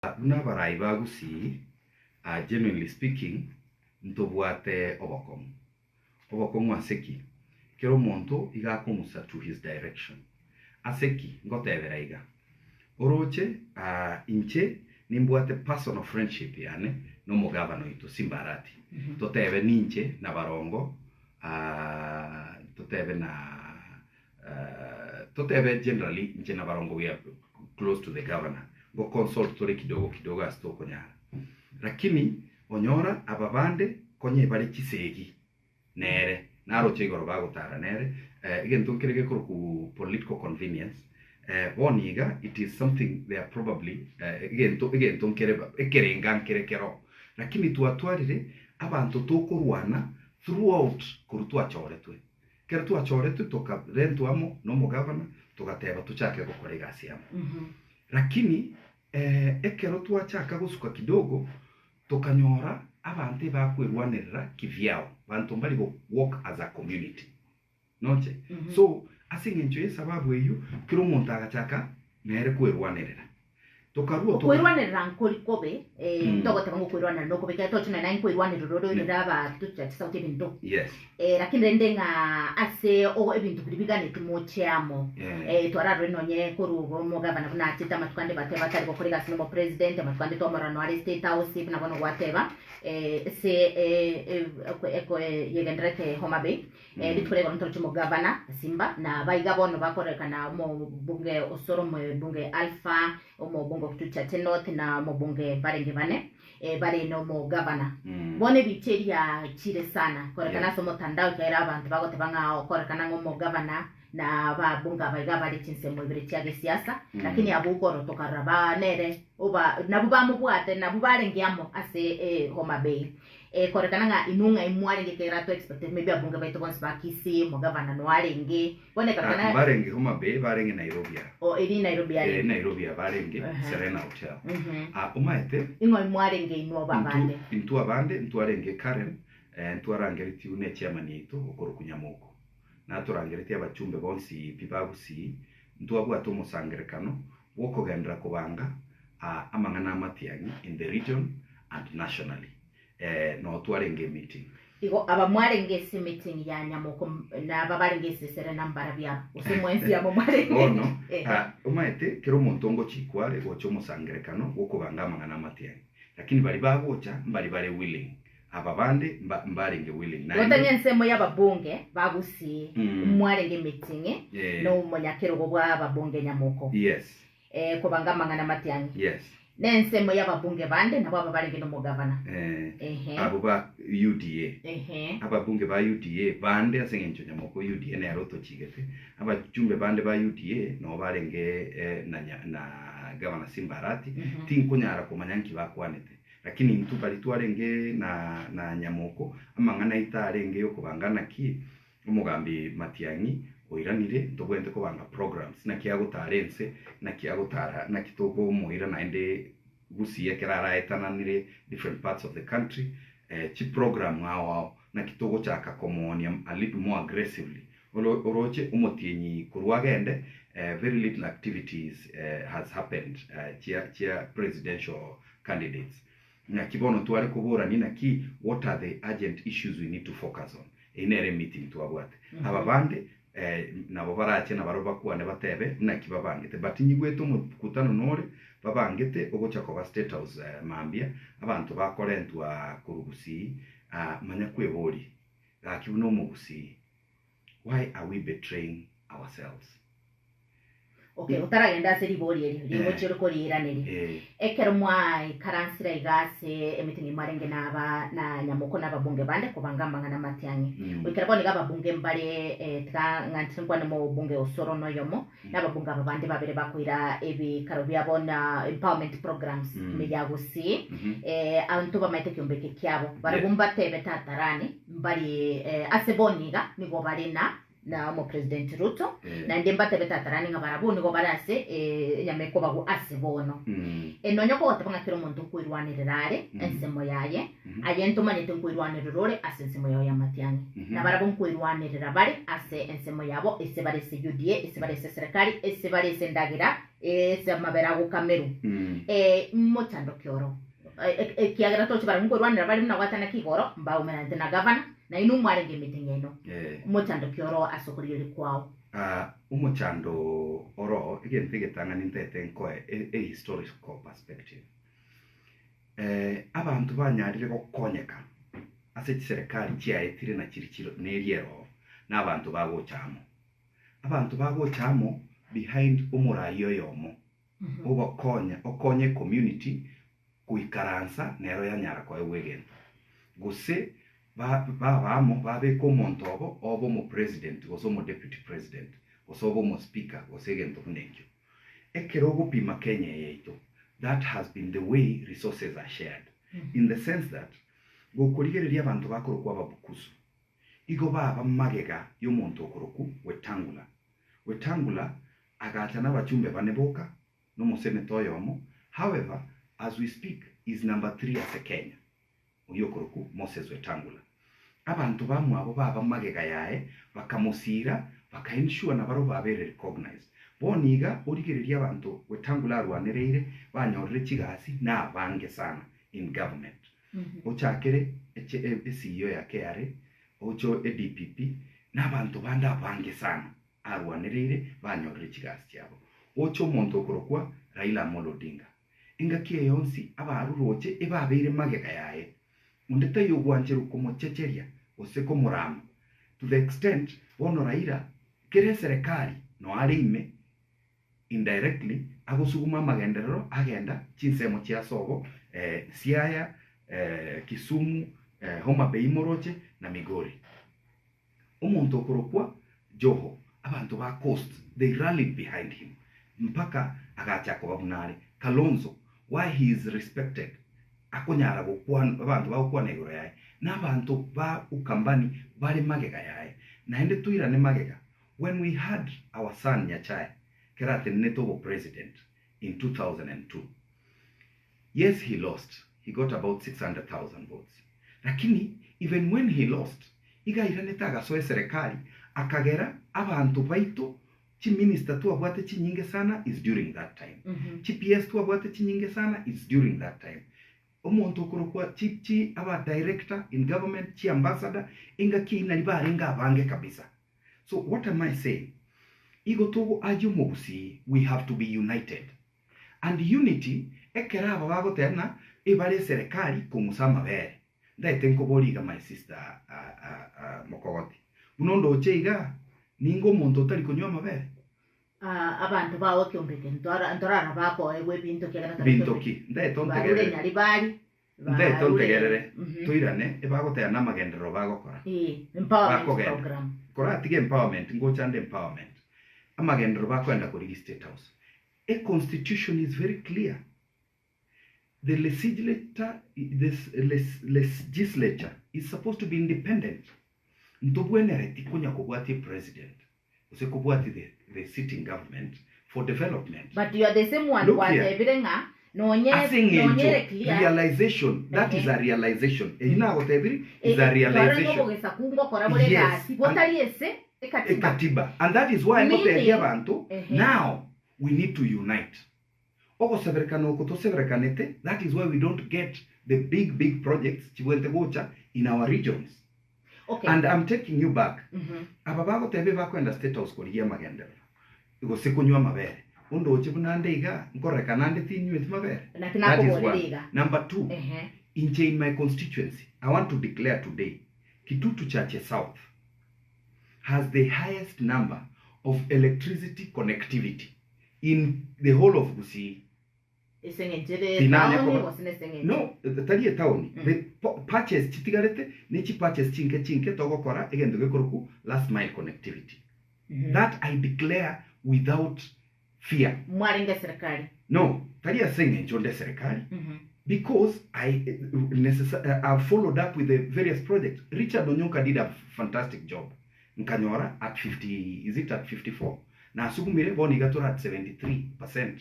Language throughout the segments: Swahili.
Unabarai ba Gusii, genuinely speaking, ntobwate obokomu aseki kero monto igakumusa to his direction aseki ngotebera iga oroche inche nimbwate personal friendship yani no mugavano itu Simba Arati totebe ninche na barongo totebe generally inche na barongo we are close to the governor go consult tore kidogo astoko nyara lakini onyora ababande konye bari kisegi nere naro chegoro bagotara nere igento kerege ku political convenience boniga it is something they are probably igento kereba ekerengan kerekero lakini tuatwarire abantu tokurwana throughout kurutwa choretwe kerutwa choretwe toka rentu amo no mugavana tukateba tuchake gukorega siamo lakini ekero twachaka gusuka kidogo tokanyora abantu bakwirwanirira kivyao bantu bali go work as a community noche so asingencho sababu eyo kiro muntu agachaka nere kwirwanirira tokaruo kwirwanirira nkolikobe ndogoteba ngo kwirwanirira no kubeka tochina na kwirwanirira rodo ndaba tucha sauti bintu yes lakini rendenga ase o ebintu bibigane tumochamo twararo nonye korugo mugavana buna chita matukande bateba tari gokorega sino president matukande tomarano ari state house na bono whatever se eko yegendrete Homa Bay bitwere bonto mugavana Simba na baiga bono bakorekana mo bunge Osoro mo bunge Alpha mo bunge kutucha North na mo bunge barenge bane bare no mo governor bone bicheria chire sana korekana somo tandao kaira abantu bagotebanga korekana ngo mo governor na babunga baiga bari chinsemo ibirichage siasa lakini abugoro tokaraba nere oba nabuba mubwate nabubarengiamo ase Homa Bay korekana nga inunga imware ngekera to expect maybe abunga baito bonse bakisi mo governor no arenge bone kakana barenge Homa Bay barenge Nairobi eri Nairobi ari Nairobi barenge Serena Hotel umaete ingo imware nge ino babande intu abande intu arenge Karen intu arangeri une chairman yitu okoro kunyamoko na turangerete abachumbe bonsi Kibagendi ntu abwato musangerekano wokogendera kubanga amangana Matiang'i in the region and nationally no twarenge meeting igo abamwarenge meeting ya nyamoko na babarenge Serena mbarabya usemwenzi abo mwarenge no umaete kero montongo chikwale gocho musangerekano wokubanga amangana Matiang'i lakini bali bagocha bali willing ababande mbarenge willing na wotanye nsemo y'ababunge bagusi mwarenge meeting no monyakero bwa ababunge nyamoko yes kubanga amangana Matiang'i yes nensemo y'ababunge bande nabo ababarenge no mugavana abo ba UDA ababunge ba UDA bande asengencho nyamoko UDA na roto chigete abachumbe bande ba UDA no barenge na gavana Simba Arati tinkunyara kumanyanki bakwanete lakini mtu balitwarenge na nyamoko amangana itarenge yo kubangana ki umugambi Matiang'i oiranire ndobwende ko banga programs na kiago tarense na kiago tara na kitogo muhira na ende Gusii kerara etananire different parts of the country chi program wao na kitogo chaka commonium a little more aggressively oroche umotienyi kurwagende very little activities has happened chia presidential candidates na kibono tuare kubura nina ki what are the urgent issues we need to focus on in a meeting to abwate ababande na bobarache na baroba kuane batebe na kibabangete batinyigweto mukutano nore babangete ogocha ko state house mambia abantu bakorentwa kurugusii manya kwebori akibuno mu Gusii why are we betraying ourselves okay utaragenda seri bori eri lingo chiro koriraneri ekero mwai karansira igase emitingi marenge na nyamoko na babunge bande kubangamba na Matiang'i wikera boni babunge mbale nganti nkwane mo bunge Osoro no yomo na babunga babande babere bakwira ebi karobya bona empowerment programs media Gusii abantu bamaite kyombeke kyabo barabumba tebe tatarani mbali aseboniga nigo barina na mo president Ruto na ndemba tebetatarani ngabarabuni go barase nyameko bagu asebono enonyo ko watapanga kiro muntu kwirwanirare ensemo yaye ayento manete kwirwanirore asensemo yayo ya Matiang'i na barabun kwirwanirira bari ase ensemo yabo ese bare se UDA ese bare se serikali ese bare se ndagira sema bera gukameru mochando kioro kiagera to chibara ngo rwanda bari mna watana kigoro mbao menante na governor na inu mwarenge mitengeno mochando kioro asokorire kwao umuchando oro again tigetanga nintete nko a historical perspective abantu banyarire gukonyeka ase serikali chiaetire na chirichiro neriero na abantu bagochamo behind umurayo yomo okonye community kuikaransa nero ya nyara kwa wegen guse bamo babe ko montobo obo mo president goso mo deputy president goso obo mo speaker gosegen to nekyo ekerogo pima Kenya yeito. That has been the way resources are shared in the sense that gukurigereria abantu bakoro kwa babukusu igo baba magega y'omuntu okoroku wetangula agacha n'abachumbe baneboka no museneto yomo. However, as we speak is number 3 as a Kenya oyokoroku Moses Wetangula. Abantu bamwe abo baba magega yae bakamusira bakaensure na baro babere recognized boniga origereria abantu Wetangula arwanereire banyorere kigasi na bange sana in government. Ochakere CEO ya KRA ocho DPP n'abantu banda bange sana arwanereire banyorere kigasi cyabo. Ocho muntu okorokwa Raila Amolo Odinga ingakiye yonsi abaruroche ebabeire magega yae undete yogwanjeru komochecheria oseko muramu to the extent wono Raila kere serikali no arime indirectly agosuguma magenderero agenda chinsemo chia sogo Siaya Kisumu Homa Bay Moroche na Migori. Umuntu okorokwa Joho abantu ba coast they rallied behind him mpaka agacha ko babunare Kalonzo why he is respected akonyara gukwana abantu ba gukwana igoro yae n'abantu ba ukambani bari magega yae na ende tuirane magega. When we had our son Nyachai kerate netobo president in 2002, yes, he lost. He got about 600,000 votes. Lakini even when he lost, iga iranetaga soe serikali akagera abantu baito chi minister tu abwate chi nyinge sana is during that time. Chi PS tu abwate chi nyinge sana is during that time. Omuntu okorokwa chi aba director in government chi ambassador inga ki inalibare inga abange kabisa. So what am I saying? Igo togo ajumo Gusii, we have to be united. And unity ekera abago tena ebale serikali kumusama bere. Ndaitenko boliga my sister Mokogoti. Unondo ocheiga ningo muntu tali kunywa mabere. Abantu bawo kyombeke ntorara bako ewe bintoki ndaetontegere nyalibali ndaetontegerere tuirane ebago tena magendero bago kora empowerment program kora tige empowerment ngochande empowerment amagendero bakwenda kuri state house. A constitution is very clear. The legislature is supposed to be independent. Ntobwenereti kunya kubwati president usekubwati the sitting government for development. But you are the same one who evidenga nonyere clear realization. That is a realization. Ina whatever is a realization. Yes. Ekatiba. And that is why now we need to unite. That is why we don't get the big projects in our regions. Okay. And I'm taking you back. Ababago tebe bakwenda state house koriya magendero. Igo sikunywa mabere. Undo ochibunande iga nkoreka nande tinyu mabere. That is one. Number 2. In my constituency, I want to declare today, Kitutu Chache South has the highest number of electricity connectivity in the whole of Gusii. No, the Tadia town. The patches chitigarete, nichi patches chinke togokora, again the Gokoroku, last mile connectivity. That I declare without fear. No, Tadia saying Jonde Serikali. Because I've followed up with the various projects. Richard Onyonka did a fantastic job. Nkanyora at 50, is it at 54? Na sugumire boni gatora at 73%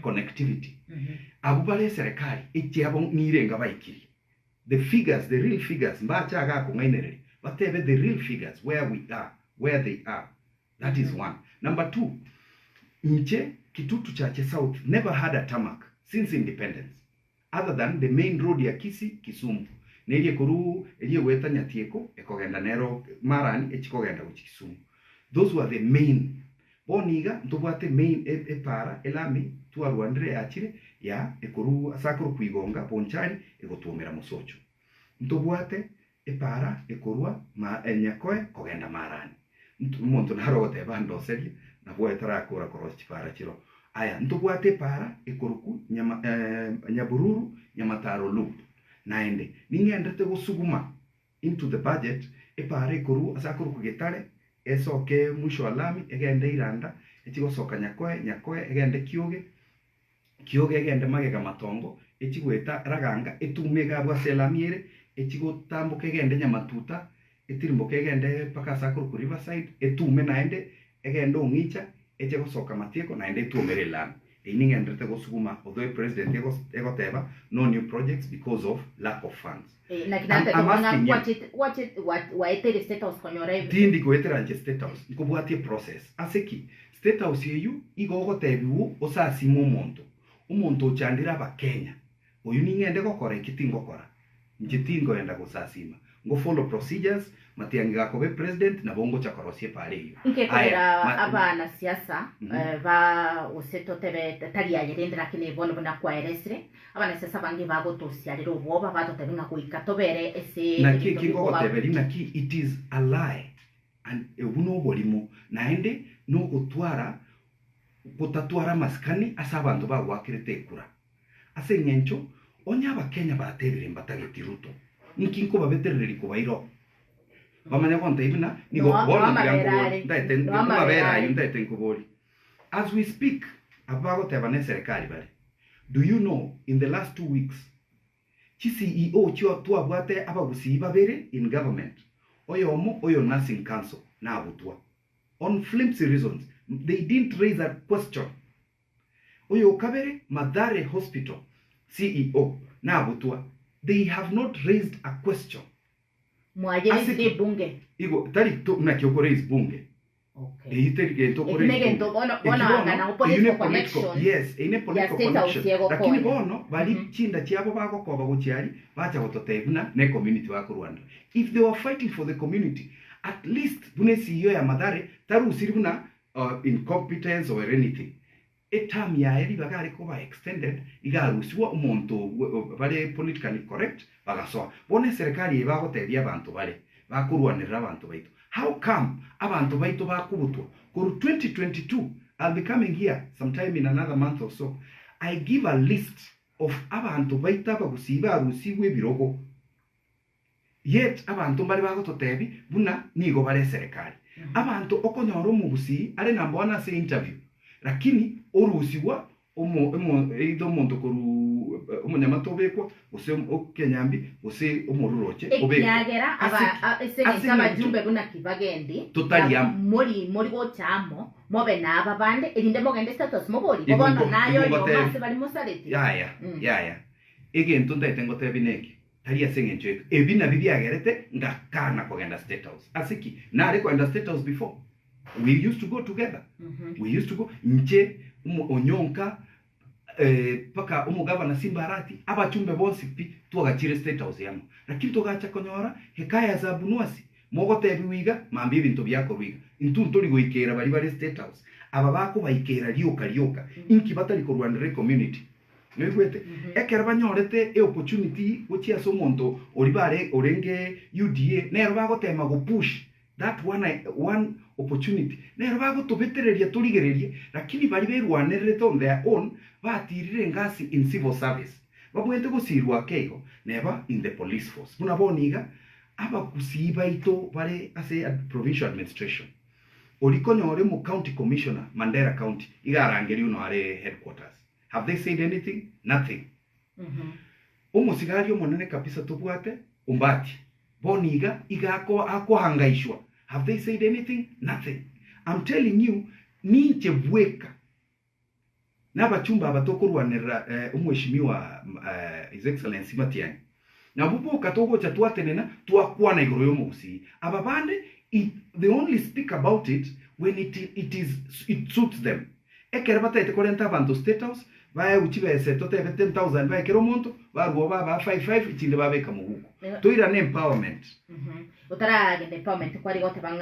connectivity. Abubale serikali eti abo nirenga baikiri. The figures, the real figures, mbacha aga kungainere. Whatever the real figures, where we are, where they are. That is one. Number 2, nche Kitutu Chache South never had a tarmac since independence, other than the main road ya Kisumu. Nelie kuru elie weta Nyatieko ekogenda Nero Marani echikogenda Kisumu. Those were the main. Boniga ntubwate main epara elami tuarwandre achire ya ekuru asakuru kuigonga ponchari egotuomera musocho. Ntubwate epara ekorwa enyakoe kogenda Marani. Muntu narote bando seri na bwetara akora koros chipara chiro. Aya ntubwate para ekoruku nyabururu nyamataro loop. Naende ningendete gusuguma into the budget epara ekoru asakuru kugetare esoke mwisho alami egende Iranda echigosoka nyakoe egende Kioge egende Magega Matongo echigweta Raganga etumega bwa selamiere echigotambuka egende Nyamatuta etirimboka egende paka Sakuru ku Riverside etume naende egende Ongicha echigosoka Matieko naende etumere lami iningendete gusuguma although president egoteba no new projects because of lack of funds. Waetere state house konyore tindi goetera nje state house nkubwatie process aseki state house yeyu igogotebiwu osasima umuntu ochandira abakenya oyu ningende gokora ikitingo kora njitingo enda gusasima ngo follow procedures Matiang'i gakobe president na bongo chakorosie pale hiyo nkekora abana siasa ba oseto tebe tari yagerendera kine bono bona kwa eresre abana siasa bangi bagotosia rero boba batotebinga kuikatobere ese na kingo goteberi na ki it is a lie and uno bolimo naende no gutwara gutatwara maskani asabantu bagwakirete kura ase nyencho onya abakenya batebire mbatagetiruto nkinko babetereri kubairo bamanya konta ibina nigo bona byango ndaiten kubabera yundaiten kubori as we speak abago tebane serikali bale. Do you know in the last 2 weeks CEO chio tuabwate abagusi babere in government oyo nursing council na abutwa on flimsy reasons they didn't raise a question. Oyo kabere Madare Hospital CEO na abutwa they have not raised a question. Mwajeri bunge. Igo tari to na kioko raise bunge. Okay. Eiteri to raise. Bona political connection. Yes, ine political connection. Lakini bono bali chinda chiabo bako koba guchiari bacha gototebuna ne community wako Rwanda. If they were fighting for the community, at least bune CEO ya Madare taru usiribuna incompetence or anything. Etam ya eri bagari koba extended igarusiwa umuntu bale politically correct bagasoa bone serikali ebagotebia abantu bale bakurwanira abantu baitu. How come abantu baitu bakubutwa kuru 2022 I'll be coming here sometime in another month or so. I give a list of abantu baita bagusiba arusiwe birogo yet abantu bali bagototebi buna nigo bale serikali abantu okonyoro mu Gusii ari number 1 say interview lakini orusiwa eido muntu kuru umunyamatobe use okenyambi use omururoche obekagera aba esengeza bajumbe buna Kibagendi totaliam muri gochamo mobe na ababande elinde mogende status moboli bobono nayo yo mase bali musareti ya egento ndaitengo tebineki tali asengencho ebina bibiagerete ngakana kogenda state house asiki nare kwenda state house before we used to go together. We used to go nje onyonka paka umugavana Simba Arati abachumbe bonsi pi tuagachire state house yamu lakini tugacha konyora hekaya za bunuasi mogote biwiga mambi bintu byako biga intunto ligoikera bali state house aba bako baikera lioka inki batali ko Rwanda community Nwegwete ekera banyorete opportunity uchi asomonto oribare orenge UDA nero bagotema go push that one opportunity nero bagotobetereria turigererie lakini bali berwanerete on their own batirire ngasi in civil service babwete gusirwa kego never in the police force buna boniga aba kusiba ito bale ase provincial administration orikonyore mu county commissioner Mandera County igarangeri uno are headquarters. Have they said anything? Nothing. Umusigari omonene kabisa tubwate umbati boniga igako hangaishwa. Have they said anything? Nothing. I'm telling you, ninche bweka n'abachumba abatokorwanira umweshimiwa His Excellency Matiang'i na bubo katogo cha twatenena twakwana igoro yo mu Gusii ababande they only speak about it when it suits them. ekere bataite korenta abantu State House bae uchibese totebe 10,000 bae kero muntu barwo baba 55 ichinde babeka muguko toira ne empowerment utara empowerment kwari gote banga